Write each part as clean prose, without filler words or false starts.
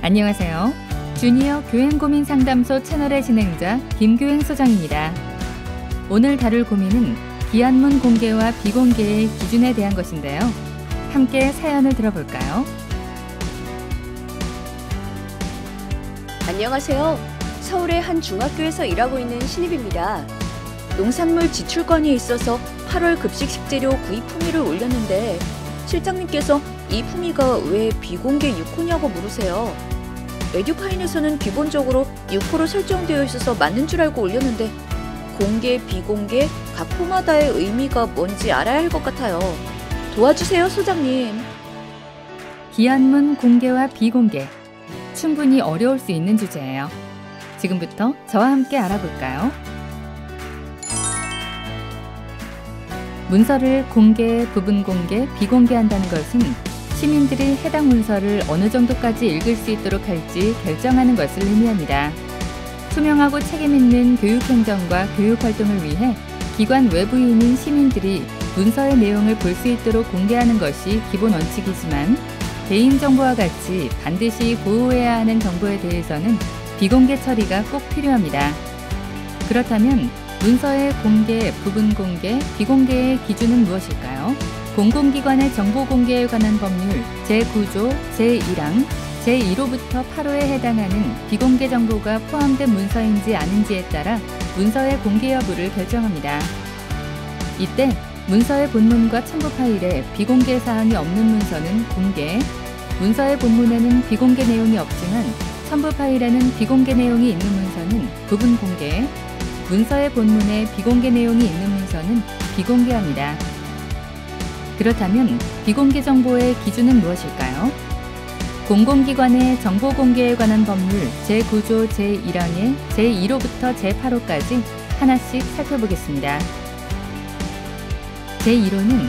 안녕하세요. 주니어 교행고민 상담소 채널의 진행자 김교행 소장입니다. 오늘 다룰 고민은 기한문 공개와 비공개의 기준에 대한 것인데요. 함께 사연을 들어볼까요? 안녕하세요. 서울의 한 중학교에서 일하고 있는 신입입니다. 농산물 지출건이 있어서 8월 급식 식재료 구입 품위를 올렸는데 실장님께서 이 품위가 왜 비공개 6호냐고 물으세요. 에듀파인에서는 기본적으로 6호로 설정되어 있어서 맞는 줄 알고 올렸는데 공개, 비공개, 각 호마다의 의미가 뭔지 알아야 할 것 같아요. 도와주세요, 소장님. 기한문 공개와 비공개, 충분히 어려울 수 있는 주제예요. 지금부터 저와 함께 알아볼까요? 문서를 공개, 부분 공개, 비공개한다는 것은 시민들이 해당 문서를 어느 정도까지 읽을 수 있도록 할지 결정하는 것을 의미합니다. 투명하고 책임있는 교육행정과 교육활동을 위해 기관 외부인인 시민들이 문서의 내용을 볼 수 있도록 공개하는 것이 기본 원칙이지만 개인정보와 같이 반드시 보호해야 하는 정보에 대해서는 비공개 처리가 꼭 필요합니다. 그렇다면 문서의 공개, 부분 공개, 비공개의 기준은 무엇일까요? 공공기관의 정보 공개에 관한 법률 제9조 제1항 제1호부터 8호에 해당하는 비공개 정보가 포함된 문서인지 아닌지에 따라 문서의 공개 여부를 결정합니다. 이때 문서의 본문과 첨부 파일에 비공개 사항이 없는 문서는 공개, 문서의 본문에는 비공개 내용이 없지만 첨부 파일에는 비공개 내용이 있는 문서는 부분 공개, 문서의 본문에 비공개 내용이 있는 문서는 비공개합니다. 그렇다면 비공개 정보의 기준은 무엇일까요? 공공기관의 정보 공개에 관한 법률 제9조 제1항의 제1호부터 제8호까지 하나씩 살펴보겠습니다. 제1호는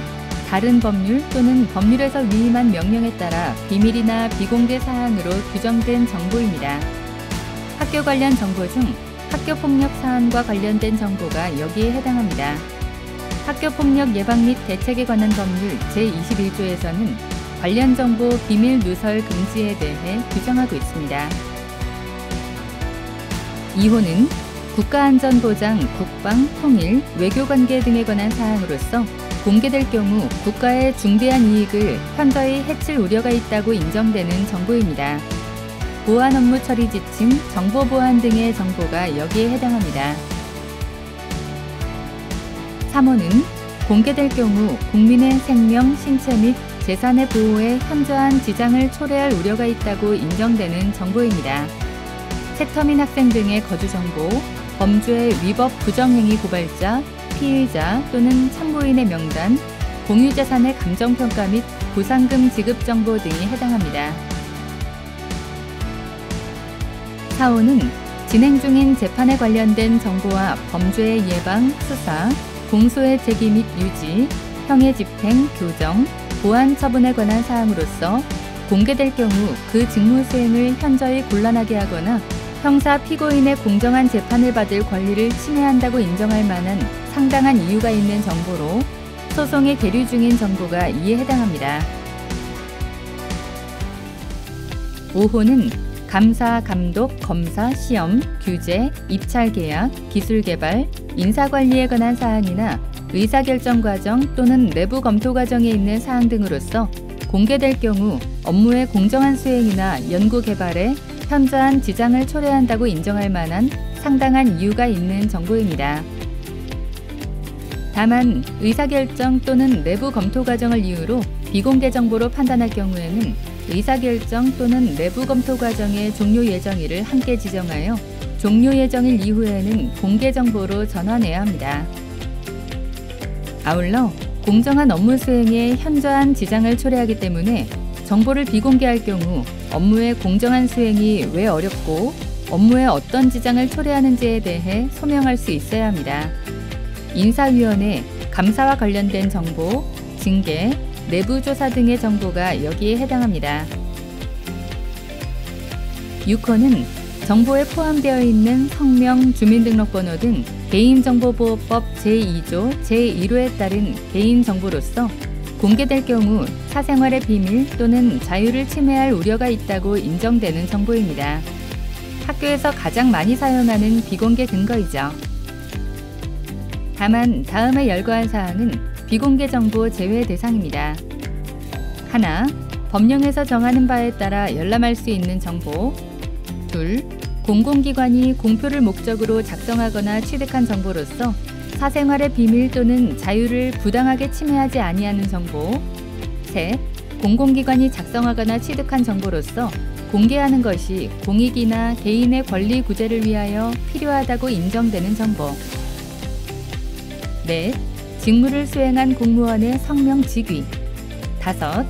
다른 법률 또는 법률에서 위임한 명령에 따라 비밀이나 비공개 사항으로 규정된 정보입니다. 학교 관련 정보 중 학교폭력 사안과 관련된 정보가 여기에 해당합니다. 학교폭력 예방 및 대책에 관한 법률 제21조에서는 관련 정보 비밀 누설 금지에 대해 규정하고 있습니다. 2호는 국가안전보장, 국방, 통일, 외교관계 등에 관한 사항으로서 공개될 경우 국가의 중대한 이익을 현저히 해칠 우려가 있다고 인정되는 정보입니다. 보안 업무 처리 지침, 정보 보안 등의 정보가 여기에 해당합니다. 3호는 공개될 경우 국민의 생명, 신체 및 재산의 보호에 현저한 지장을 초래할 우려가 있다고 인정되는 정보입니다. 채터민 학생 등의 거주 정보, 범죄 위법 부정행위 고발자, 피의자 또는 참고인의 명단, 공유재산의 감정평가 및 보상금 지급 정보 등이 해당합니다. 4호는 진행 중인 재판에 관련된 정보와 범죄의 예방, 수사, 공소의 제기 및 유지, 형의 집행, 교정, 보안 처분에 관한 사항으로서 공개될 경우 그 직무 수행을 현저히 곤란하게 하거나 형사 피고인의 공정한 재판을 받을 권리를 침해한다고 인정할 만한 상당한 이유가 있는 정보로 소송에 계류 중인 정보가 이에 해당합니다. 5호는 감사, 감독, 검사, 시험, 규제, 입찰 계약, 기술 개발, 인사관리에 관한 사항이나 의사결정 과정 또는 내부 검토 과정에 있는 사항 등으로서 공개될 경우 업무의 공정한 수행이나 연구 개발에 현저한 지장을 초래한다고 인정할 만한 상당한 이유가 있는 정보입니다. 다만 의사결정 또는 내부 검토 과정을 이유로 비공개 정보로 판단할 경우에는 의사결정 또는 내부 검토 과정의 종료 예정일을 함께 지정하여 종료 예정일 이후에는 공개 정보로 전환해야 합니다. 아울러 공정한 업무 수행에 현저한 지장을 초래하기 때문에 정보를 비공개할 경우 업무의 공정한 수행이 왜 어렵고 업무에 어떤 지장을 초래하는지에 대해 소명할 수 있어야 합니다. 인사위원회, 감사와 관련된 정보, 징계, 내부조사 등의 정보가 여기에 해당합니다. 6호는 정보에 포함되어 있는 성명, 주민등록번호 등 개인정보보호법 제2조 제1호에 따른 개인정보로서 공개될 경우 사생활의 비밀 또는 자유를 침해할 우려가 있다고 인정되는 정보입니다. 학교에서 가장 많이 사용하는 비공개 근거이죠. 다만 다음에 열거한 사항은 비공개 정보 제외 대상입니다. 하나, 법령에서 정하는 바에 따라 열람할 수 있는 정보. 둘, 공공기관이 공표를 목적으로 작성하거나 취득한 정보로서 사생활의 비밀 또는 자유를 부당하게 침해하지 아니하는 정보. 셋, 공공기관이 작성하거나 취득한 정보로서 공개하는 것이 공익이나 개인의 권리 구제를 위하여 필요하다고 인정되는 정보. 넷, 직무를 수행한 공무원의 성명 직위. 다섯,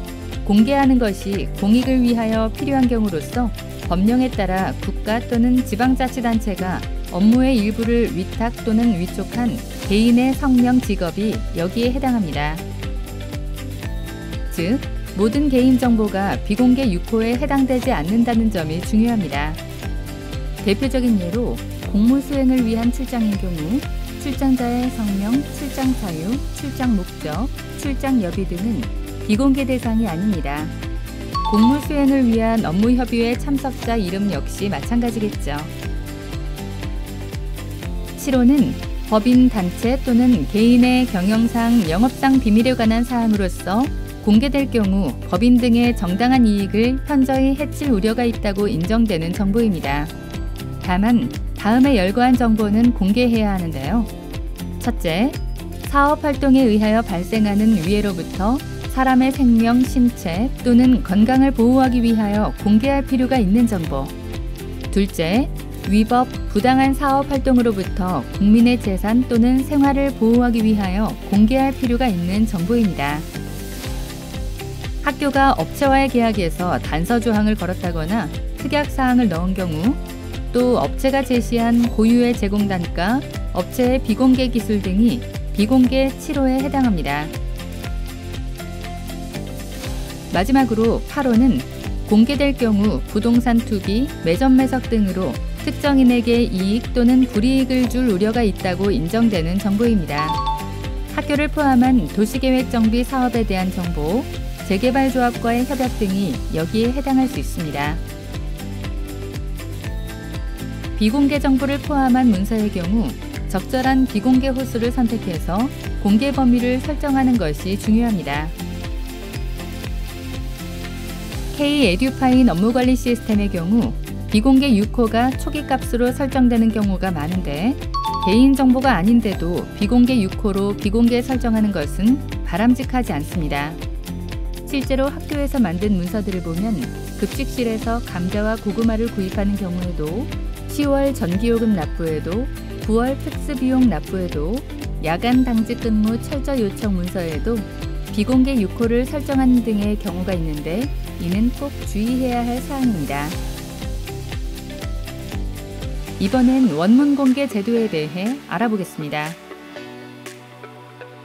공개하는 것이 공익을 위하여 필요한 경우로서 법령에 따라 국가 또는 지방자치단체가 업무의 일부를 위탁 또는 위촉한 개인의 성명 직업이 여기에 해당합니다. 즉, 모든 개인정보가 비공개 6호에 해당되지 않는다는 점이 중요합니다. 대표적인 예로 공무 수행을 위한 출장인 경우 출장자의 성명, 출장 사유, 출장 목적, 출장 여비 등은 비공개 대상이 아닙니다. 공무 수행을 위한 업무 협의회 참석자 이름 역시 마찬가지겠죠. 7호는 법인, 단체 또는 개인의 경영상, 영업상 비밀에 관한 사항으로서 공개될 경우 법인 등의 정당한 이익을 현저히 해칠 우려가 있다고 인정되는 정보입니다. 다만 다음에 열거한 정보는 공개해야 하는데요. 첫째, 사업활동에 의하여 발생하는 위해로부터 사람의 생명, 신체 또는 건강을 보호하기 위하여 공개할 필요가 있는 정보. 둘째, 위법, 부당한 사업활동으로부터 국민의 재산 또는 생활을 보호하기 위하여 공개할 필요가 있는 정보입니다. 학교가 업체와의 계약에서 단서 조항을 걸었다거나 특약사항을 넣은 경우, 또 업체가 제시한 고유의 제공 단가, 업체의 비공개 기술 등이 비공개 7호에 해당합니다. 마지막으로 8호는 공개될 경우 부동산 투기, 매점 매석 등으로 특정인에게 이익 또는 불이익을 줄 우려가 있다고 인정되는 정보입니다. 학교를 포함한 도시계획 정비 사업에 대한 정보, 재개발조합과의 협약 등이 여기에 해당할 수 있습니다. 비공개 정보를 포함한 문서의 경우 적절한 비공개 호수를 선택해서 공개 범위를 설정하는 것이 중요합니다. K-에듀파인 업무관리 시스템의 경우 비공개 6호가 초기값으로 설정되는 경우가 많은데 개인정보가 아닌데도 비공개 6호로 비공개 설정하는 것은 바람직하지 않습니다. 실제로 학교에서 만든 문서들을 보면 급식실에서 감자와 고구마를 구입하는 경우에도 10월 전기요금 납부에도 9월 특수비용 납부에도 야간 당직 근무 철저 요청 문서에도 비공개 6호를 설정하는 등의 경우가 있는데 이는 꼭 주의해야 할 사항입니다. 이번엔 원문 공개 제도에 대해 알아보겠습니다.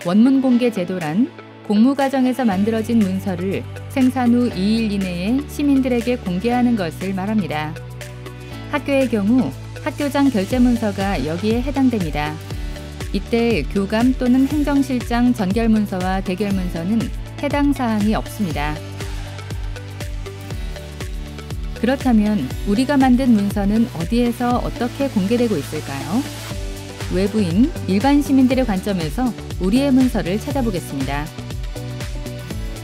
원문 공개 제도란 공무 과정에서 만들어진 문서를 생산 후 2일 이내에 시민들에게 공개하는 것을 말합니다. 학교의 경우 학교장 결제 문서가 여기에 해당됩니다. 이때 교감 또는 행정실장 전결 문서와 대결 문서는 해당 사항이 없습니다. 그렇다면 우리가 만든 문서는 어디에서 어떻게 공개되고 있을까요? 외부인, 일반 시민들의 관점에서 우리의 문서를 찾아보겠습니다.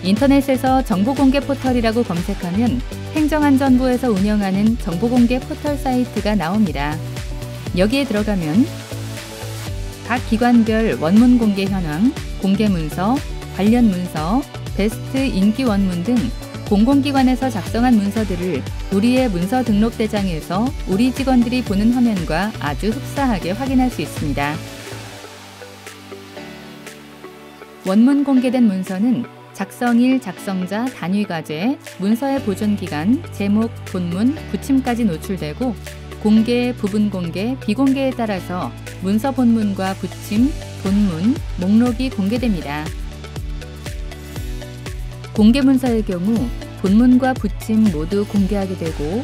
인터넷에서 정보공개 포털이라고 검색하면 행정안전부에서 운영하는 정보공개 포털 사이트가 나옵니다. 여기에 들어가면 각 기관별 원문 공개 현황, 공개 문서, 관련 문서, 베스트 인기 원문 등 공공기관에서 작성한 문서들을 우리의 문서 등록 대장에서 우리 직원들이 보는 화면과 아주 흡사하게 확인할 수 있습니다. 원문 공개된 문서는 작성일, 작성자, 단위과제, 문서의 보존기간, 제목, 본문, 붙임까지 노출되고 공개, 부분 공개, 비공개에 따라서 문서 본문과 붙임, 본문, 목록이 공개됩니다. 공개 문서의 경우 본문과 붙임 모두 공개하게 되고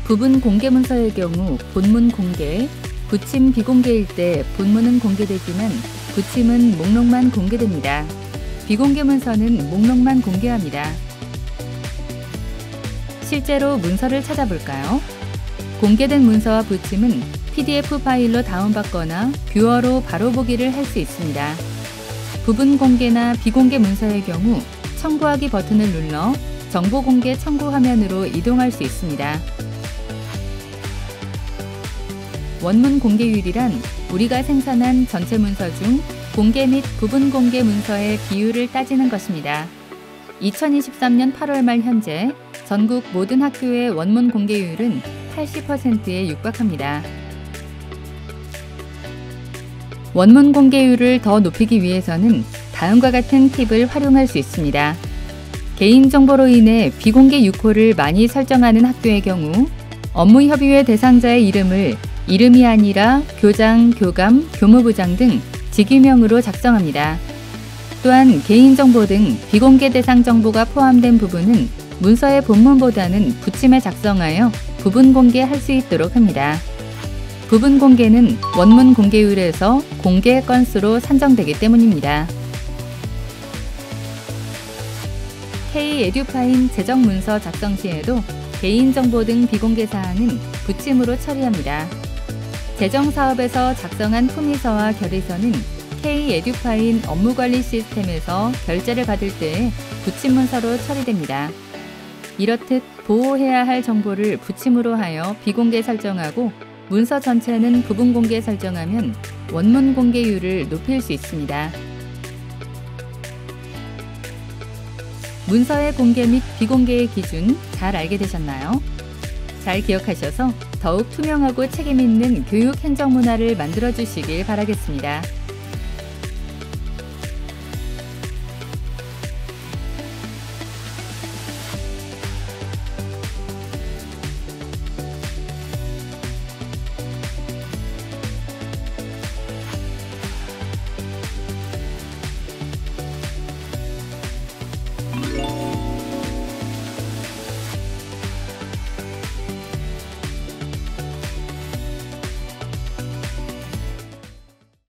부분 공개 문서의 경우 본문 공개, 붙임 비공개일 때 본문은 공개되지만 붙임은 목록만 공개됩니다. 비공개 문서는 목록만 공개합니다. 실제로 문서를 찾아볼까요? 공개된 문서와 붙임은 PDF 파일로 다운받거나 뷰어로 바로 보기를 할 수 있습니다. 부분 공개나 비공개 문서의 경우 청구하기 버튼을 눌러 정보 공개 청구 화면으로 이동할 수 있습니다. 원문 공개율이란 우리가 생산한 전체 문서 중 공개 및 부분 공개 문서의 비율을 따지는 것입니다. 2023년 8월 말 현재 전국 모든 학교의 원문 공개율은 80%에 육박합니다. 원문 공개율을 더 높이기 위해서는 다음과 같은 팁을 활용할 수 있습니다. 개인정보로 인해 비공개 6호를 많이 설정하는 학교의 경우 업무협의회 대상자의 이름을 이름이 아니라 교장, 교감, 교무부장 등 직위명으로 작성합니다. 또한 개인정보 등 비공개 대상 정보가 포함된 부분은 문서의 본문보다는 붙임에 작성하여 부분 공개할 수 있도록 합니다. 부분 공개는 원문 공개율에서 공개 건수로 산정되기 때문입니다. K-에듀파인 재정 문서 작성 시에도 개인정보 등 비공개 사항은 붙임으로 처리합니다. 재정 사업에서 작성한 품위서와 결의서는 K-에듀파인 업무관리 시스템에서 결제를 받을 때 붙임 문서로 처리됩니다. 이렇듯 보호해야 할 정보를 붙임으로 하여 비공개 설정하고 문서 전체는 부분 공개 설정하면 원문 공개율을 높일 수 있습니다. 문서의 공개 및 비공개의 기준 잘 알게 되셨나요? 잘 기억하셔서 더욱 투명하고 책임 있는 교육 행정 문화를 만들어 주시길 바라겠습니다.